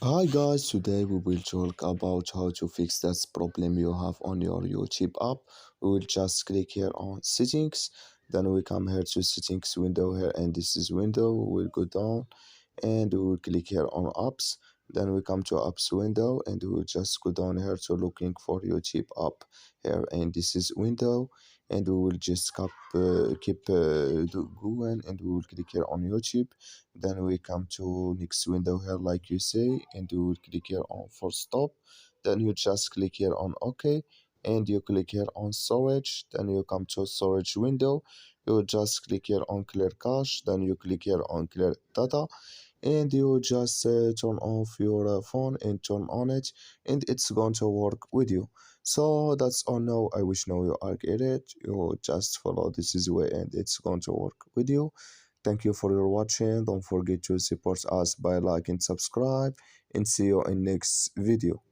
Hi guys, today we will talk about how to fix that problem you have on your YouTube app. We will just click here on settings, then we come here to settings window here, and this is window. We will go down and we will click here on apps. Then we come to apps window and we will just go down here to looking for YouTube app here, and this is window, and we will just keep going, and we will click here on YouTube. Then we come to next window here like you say, and you will click here on for stop. Then you just click here on OK, and you click here on storage. Then you come to storage window. You just click here on clear cache. Then you click here on clear data, and you just turn off your phone and turn on it, and it's going to work with you. So that's all. Now I wish now you are get it. You just follow this is way, and it's going to work with you. Thank you for your watching. Don't forget to support us by like and subscribe, and see you in next video.